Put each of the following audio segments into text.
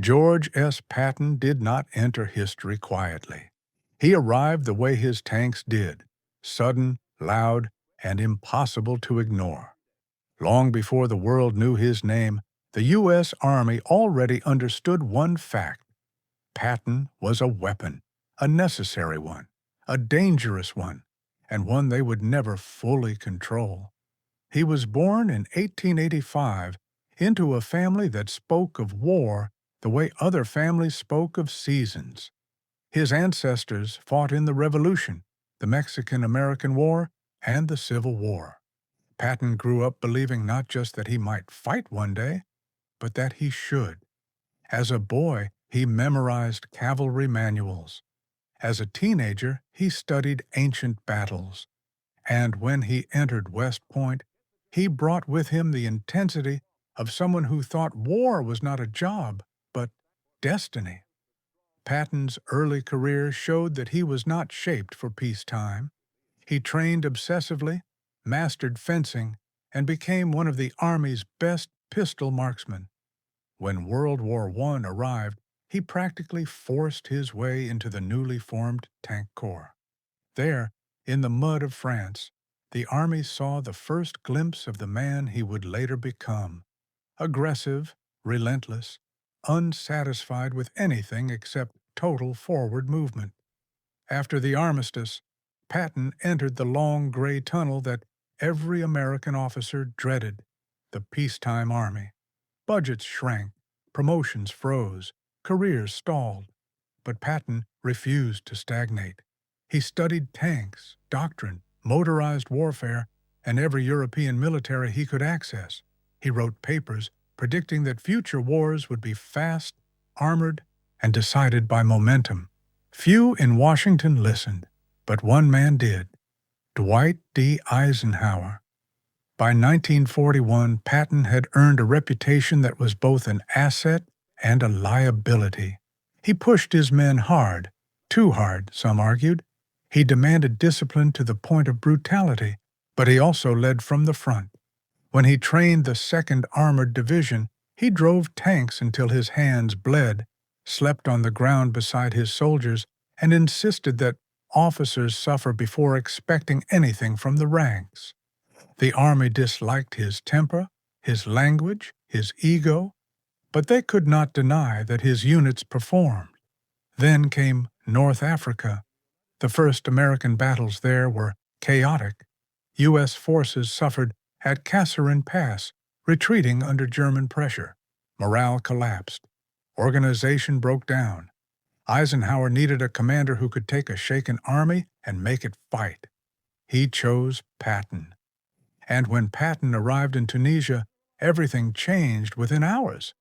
George S. Patton did not enter history quietly. He arrived the way his tanks did, sudden, loud, and impossible to ignore. Long before the world knew his name, the U.S. Army already understood one fact. Patton was a weapon, a necessary one, a dangerous one, and one they would never fully control. He was born in 1885 into a family that spoke of war the way other families spoke of seasons. His ancestors fought in the Revolution, the Mexican-American War, and the Civil War. Patton grew up believing not just that he might fight one day, but that he should. As a boy, he memorized cavalry manuals. As a teenager, he studied ancient battles. And when he entered West Point, he brought with him the intensity of someone who thought war was not a job, but destiny. Patton's early career showed that he was not shaped for peacetime. He trained obsessively, mastered fencing, and became one of the Army's best pistol marksmen. When World War I arrived, he practically forced his way into the newly formed Tank Corps. There, in the mud of France, the Army saw the first glimpse of the man he would later become. Aggressive, relentless, unsatisfied with anything except total forward movement. After the armistice, Patton entered the long gray tunnel that every American officer dreaded, the peacetime Army. Budgets shrank, promotions froze, careers stalled. But Patton refused to stagnate. He studied tanks, doctrine, motorized warfare, and every European military he could access. He wrote papers predicting that future wars would be fast, armored, and decided by momentum. Few in Washington listened, but one man did, Dwight D. Eisenhower. By 1941, Patton had earned a reputation that was both an asset and a liability. He pushed his men hard, too hard, some argued. He demanded discipline to the point of brutality, but he also led from the front. When he trained the 2nd Armored Division, he drove tanks until his hands bled, slept on the ground beside his soldiers, and insisted that officers suffer before expecting anything from the ranks. The Army disliked his temper, his language, his ego, but they could not deny that his units performed. Then came North Africa. The first American battles there were chaotic. U.S. forces suffered at Kasserine Pass, retreating under German pressure. Morale collapsed. Organization broke down. Eisenhower needed a commander who could take a shaken army and make it fight. He chose Patton. And when Patton arrived in Tunisia, everything changed within hours.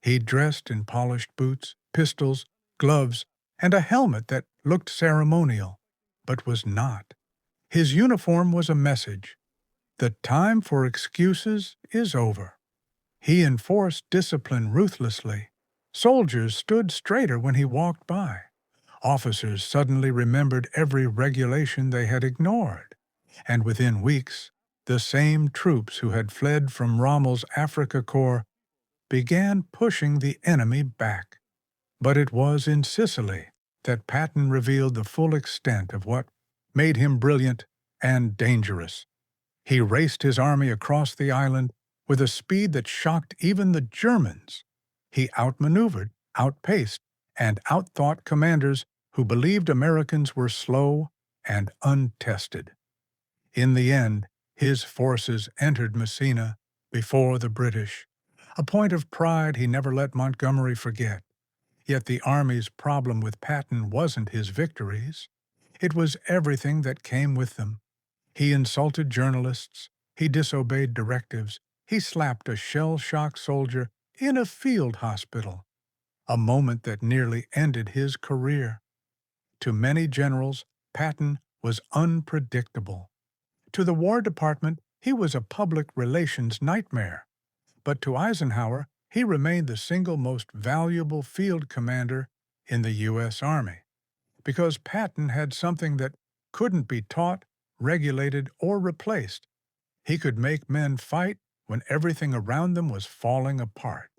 He dressed in polished boots, pistols, gloves, and a helmet that looked ceremonial, but was not. His uniform was a message. The time for excuses is over. He enforced discipline ruthlessly. Soldiers stood straighter when he walked by. Officers suddenly remembered every regulation they had ignored. And within weeks, the same troops who had fled from Rommel's Africa Corps began pushing the enemy back. But it was in Sicily that Patton revealed the full extent of what made him brilliant and dangerous. He raced his army across the island with a speed that shocked even the Germans. He outmaneuvered, outpaced, and outthought commanders who believed Americans were slow and untested. In the end, his forces entered Messina before the British, a point of pride he never let Montgomery forget. Yet the Army's problem with Patton wasn't his victories. It was everything that came with them. He insulted journalists, he disobeyed directives, he slapped a shell-shocked soldier in a field hospital, a moment that nearly ended his career. To many generals, Patton was unpredictable. To the War Department, he was a public relations nightmare. But to Eisenhower, he remained the single most valuable field commander in the U.S. Army, because Patton had something that couldn't be taught, regulated, or replaced. He could make men fight when everything around them was falling apart.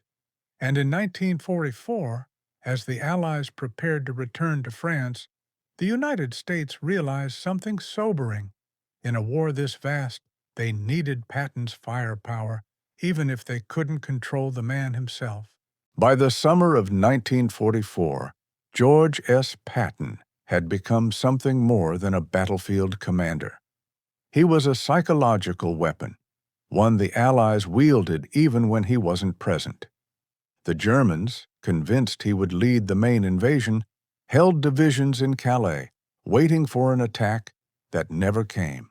And in 1944, as the Allies prepared to return to France, the United States realized something sobering. In a war this vast, they needed Patton's firepower, even if they couldn't control the man himself. By the summer of 1944, George S. Patton had become something more than a battlefield commander. He was a psychological weapon, one the Allies wielded even when he wasn't present. The Germans, convinced he would lead the main invasion, held divisions in Calais, waiting for an attack that never came.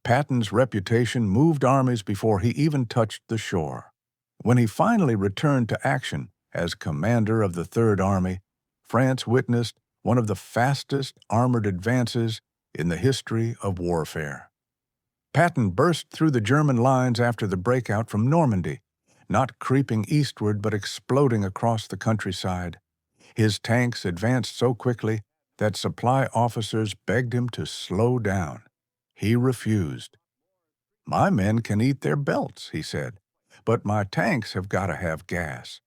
Patton's reputation moved armies before he even touched the shore. When he finally returned to action as commander of the Third Army, France witnessed one of the fastest armored advances in the history of warfare. Patton burst through the German lines after the breakout from Normandy, not creeping eastward but exploding across the countryside. His tanks advanced so quickly that supply officers begged him to slow down. He refused. "My men can eat their belts," he said, "but my tanks have got to have gas."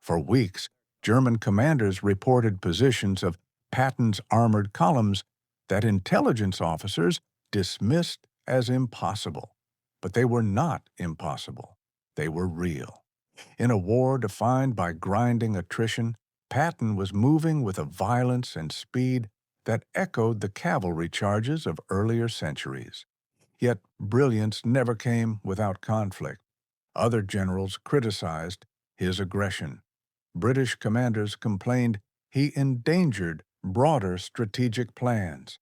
For weeks, German commanders reported positions of Patton's armored columns that intelligence officers dismissed as impossible. But they were not impossible. They were real. In a war defined by grinding attrition, Patton was moving with a violence and speed that echoed the cavalry charges of earlier centuries. Yet brilliance never came without conflict. Other generals criticized his aggression. British commanders complained he endangered broader strategic plans.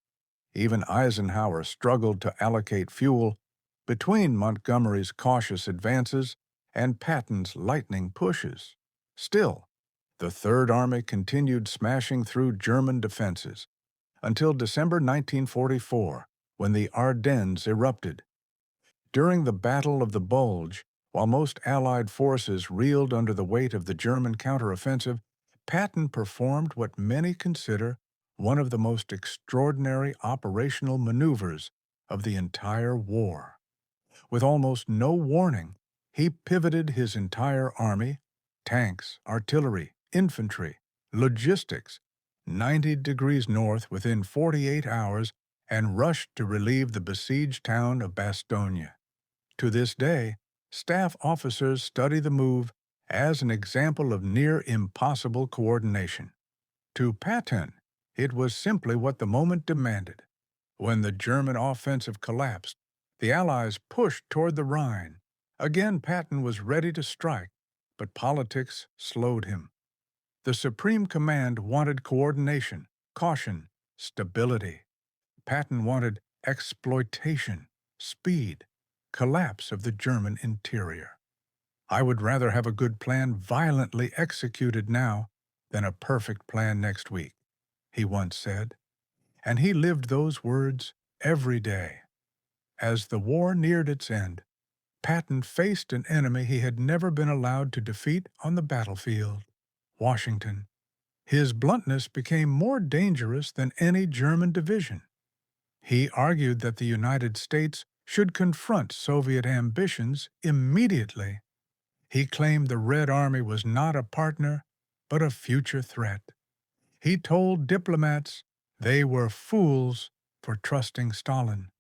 Even Eisenhower struggled to allocate fuel between Montgomery's cautious advances and Patton's lightning pushes. Still, the Third Army continued smashing through German defenses until December 1944, when the Ardennes erupted. During the Battle of the Bulge, while most Allied forces reeled under the weight of the German counteroffensive, Patton performed what many consider one of the most extraordinary operational maneuvers of the entire war. With almost no warning, he pivoted his entire army, tanks, artillery, infantry, logistics, 90 degrees north within 48 hours and rushed to relieve the besieged town of Bastogne. To this day, staff officers study the move as an example of near impossible coordination. To Patton, it was simply what the moment demanded. When the German offensive collapsed, the Allies pushed toward the Rhine. Again, Patton was ready to strike, but politics slowed him. The Supreme Command wanted coordination, caution, stability. Patton wanted exploitation, speed, collapse of the German interior. "I would rather have a good plan violently executed now than a perfect plan next week," he once said. And he lived those words every day. As the war neared its end, Patton faced an enemy he had never been allowed to defeat on the battlefield: Washington. His bluntness became more dangerous than any German division. He argued that the United States should confront Soviet ambitions immediately. He claimed the Red Army was not a partner, but a future threat. He told diplomats they were fools for trusting Stalin.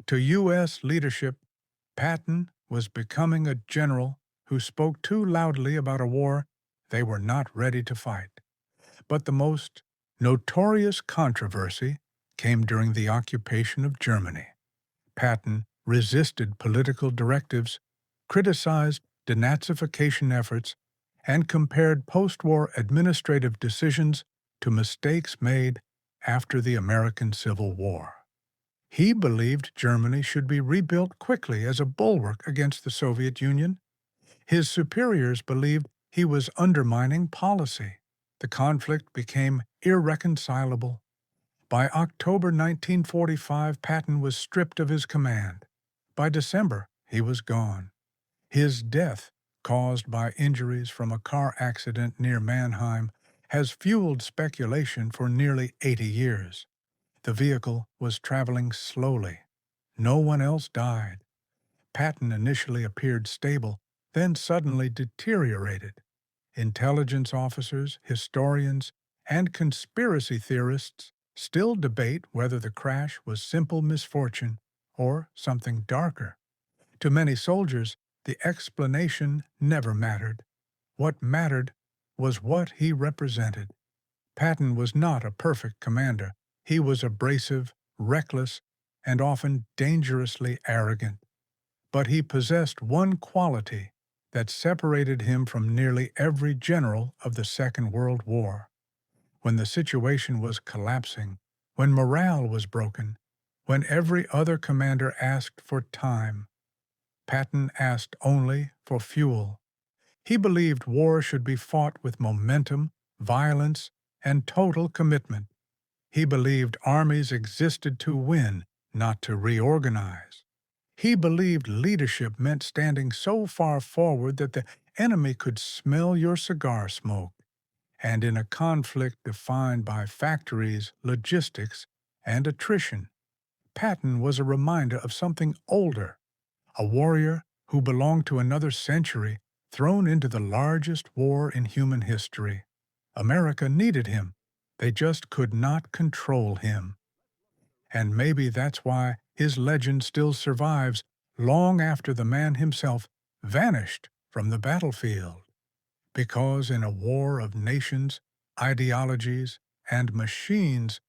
To U.S. leadership, Patton was becoming a general who spoke too loudly about a war they were not ready to fight. But the most notorious controversy came during the occupation of Germany. Patton resisted political directives, criticized denazification efforts, and compared post-war administrative decisions to mistakes made after the American Civil War. He believed Germany should be rebuilt quickly as a bulwark against the Soviet Union. His superiors believed he was undermining policy. The conflict became irreconcilable. By October 1945, Patton was stripped of his command. By December, he was gone. His death, caused by injuries from a car accident near Mannheim, has fueled speculation for nearly 80 years. The vehicle was traveling slowly. No one else died. Patton initially appeared stable, then suddenly deteriorated. Intelligence officers, historians, and conspiracy theorists still debate whether the crash was simple misfortune or something darker. To many soldiers, the explanation never mattered. What mattered was what he represented. Patton was not a perfect commander. He was abrasive, reckless, and often dangerously arrogant. But he possessed one quality that separated him from nearly every general of the Second World War. When the situation was collapsing, when morale was broken, when every other commander asked for time, Patton asked only for fuel. He believed war should be fought with momentum, violence, and total commitment. He believed armies existed to win, not to reorganize. He believed leadership meant standing so far forward that the enemy could smell your cigar smoke. And in a conflict defined by factories, logistics, and attrition, Patton was a reminder of something older, a warrior who belonged to another century, thrown into the largest war in human history. America needed him. They just could not control him. And maybe that's why his legend still survives long after the man himself vanished from the battlefield. Because in a war of nations, ideologies, and machines,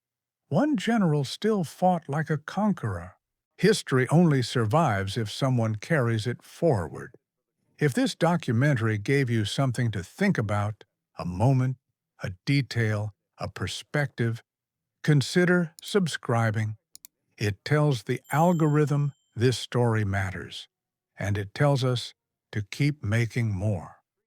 one general still fought like a conqueror. History only survives if someone carries it forward. If this documentary gave you something to think about, a moment, a detail, a perspective, consider subscribing. It tells the algorithm this story matters, and it tells us to keep making more.